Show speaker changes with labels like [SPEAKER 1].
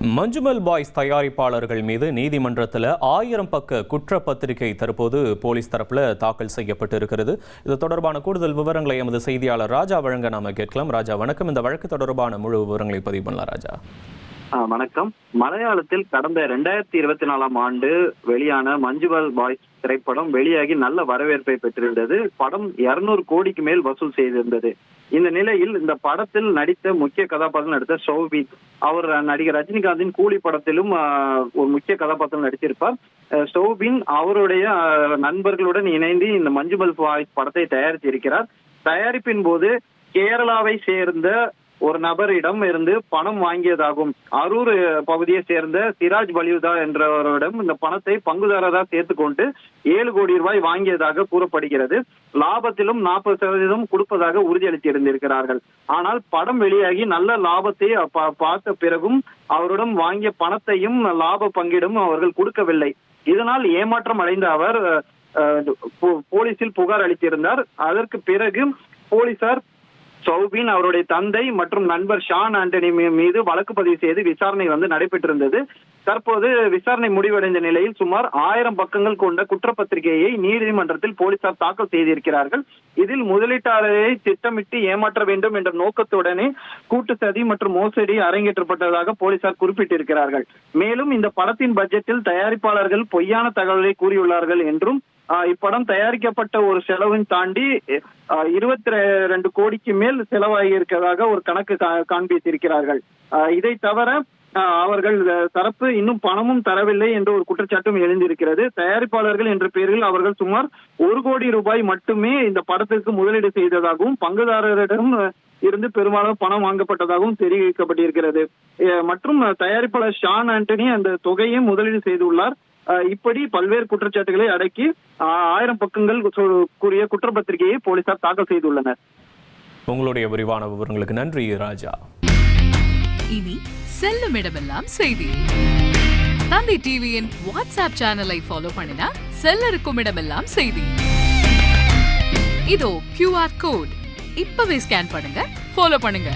[SPEAKER 1] Manjummel boys தயாரிப்பாளர்கள் மீது நீதிமன்றத்தில் 1000 பக்க குற்றப்பத்திரிகை தற்போது போலீஸ் தரப்பில் தாக்கல் செய்யப்பட்டு இருக்கிறது. இது தொடர்பான கூடுதல் விவரங்களை எமது செய்தியாளர் ராஜா வழங்க நாம கேட்கலாம். ராஜா வணக்கம். இந்த வழக்கு தொடர்பான முழு விவரங்களை பதிவு பண்ணலாம். ராஜா
[SPEAKER 2] வணக்கம். மலையாளத்தில் கடந்த 2024 ஆண்டு வெளியான மஞ்சுமல் பாய்ஸ் திரைப்படம் வெளியாகி நல்ல வரவேற்பை பெற்றிருந்தது. படம் 200 கோடிக்கு மேல் வசூல் செய்திருந்தது. இந்த நிலையில் இந்த படத்தில் நடித்த முக்கிய கதாபாத்திரம் நடித்த சௌபின், அவர் நடிகர் ரஜினிகாந்தின் கூலி படத்திலும் ஒரு முக்கிய கதாபாத்திரம் நடித்திருப்பார். சௌபின் அவருடைய நண்பர்களுடன் இணைந்து இந்த மஞ்சுமல் பாய்ஸ் படத்தை தயாரித்திருக்கிறார். தயாரிப்பின் போது கேரளாவை சேர்ந்த ஒரு நபரிடம் இருந்து பணம் வாங்கியதாகும். அரூர் பகுதியை சேர்ந்த சிராஜ் பலியுதா என்றவரிடம் இந்த பணத்தை பங்குதாரராக சேர்த்துக்கொண்டு 7 கோடி ரூபாய் வாங்கியதாக கூறப்படுகிறது. லாபத்திலும் 40% கொடுப்பதாக உறுதியளித்திருந்திருக்கிறார்கள். ஆனால் படம் வெளியாகி நல்ல லாபத்தை பார்த்த பிறகும் அவரிடம் வாங்கிய பணத்தையும் லாப பங்கிடும் அவர்கள் கொடுக்கவில்லை. இதனால் ஏமாற்றம் அடைந்த அவர் போலீசில் புகார் அளித்திருந்தார். அதற்கு பிறகு போலீசார் சௌபின், அவருடைய தந்தை மற்றும் நண்பர் ஷான் ஆண்டனி மீது வழக்கு பதிவு செய்து விசாரணை நடைபெற்றிருந்தது. தற்போது விசாரணை முடிவடைந்த நிலையில் சுமார் 1000 பக்கங்கள் கொண்ட குற்றப்பத்திரிகையை நீதிமன்றத்தில் போலீசார் தாக்கல் செய்திருக்கிறார்கள். இதில் முதலீட்டாளரை திட்டமிட்டு ஏமாற்ற வேண்டும் என்ற நோக்கத்துடனே கூட்டு சதி மற்றும் மோசடி அரங்கேற்றப்பட்டதாக போலீசார் குறிப்பிட்டிருக்கிறார்கள். மேலும் இந்த படத்தின் பட்ஜெட்டில் தயாரிப்பாளர்கள் பொய்யான தகவலை கூறியுள்ளார்கள் என்றும் இப்படம் தயாரிக்கப்பட்ட ஒரு செலவின் தாண்டி 22 கோடிக்கு மேல் செலவாகி இருக்கிறதாக ஒரு கணக்கு காண்பித்திருக்கிறார்கள். இதை தவிர அவர்கள் தரப்பு இன்னும் பணமும் தரவில்லை என்ற ஒரு குற்றச்சாட்டும் எழுந்திருக்கிறது. தயாரிப்பாளர்கள் என்ற பெயரில் அவர்கள் சுமார் 1 கோடி ரூபாய் மட்டுமே இந்த படத்திற்கு முதலீடு செய்ததாகவும் பங்குதாரரிடம் இருந்து பெரும்பாலும் பணம் வாங்கப்பட்டதாகவும் தெரிவிக்கப்பட்டிருக்கிறது. மற்றும் தயாரிப்பாளர் ஷான் ஆண்டனி அந்த தொகையை முதலீடு செய்துள்ளார். இப்படி பல்வேறு குற்றச்சாட்டுகளை அடக்கி 1000 பக்கங்கள் கூடிய குற்றப்பத்திரிகையை போலீசார் தாக்கல் செய்துள்ளனர்.
[SPEAKER 1] உங்களுடைய விரிவான விவரங்களுக்கு நன்றி ராஜா.
[SPEAKER 3] இனி செல்லும் இடமெல்லாம் செய்தி. தந்தி டிவியின் வாட்ஸ்அப் சேனலை ஃபாலோ பண்ணினா செல்ல இருக்கும் இடமெல்லாம் செய்தி. இதோ QR கோட் இப்பவே ஸ்கேன் பண்ணுங்க, ஃபாலோ பண்ணுங்க.